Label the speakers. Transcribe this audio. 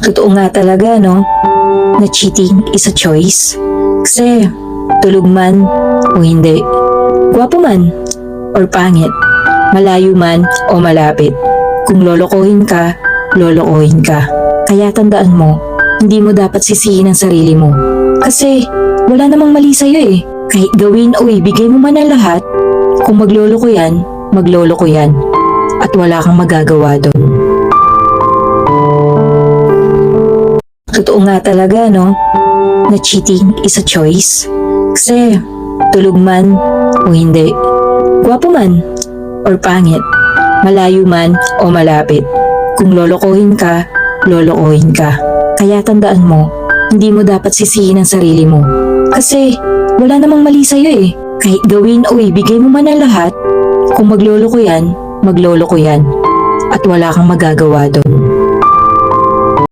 Speaker 1: Totoo nga talaga, no? Na cheating is a choice. Kasi, tulog man o hindi, gwapo man or pangit, malayo man o malapit, kung lolokohin ka, lolokohin ka. Kaya tandaan mo, hindi mo dapat sisihin ang sarili mo. Kasi, wala namang mali sa'yo eh. Kahit gawin o ibigay mo man ang lahat, kung magloloko yan, magloloko yan. At wala kang magagawa doon. Totoo nga talaga, no? Na cheating is a choice. Kasi, tulog man o hindi, gwapo man or pangit, malayo man o malapit, kung lolokohin ka, lolokohin ka. Kaya tandaan mo, hindi mo dapat sisihin ang sarili mo. Kasi, wala namang mali sa'yo eh. Kahit gawin o ibigay mo man ang lahat, kung magloloko yan, magloloko yan. At wala kang magagawa doon.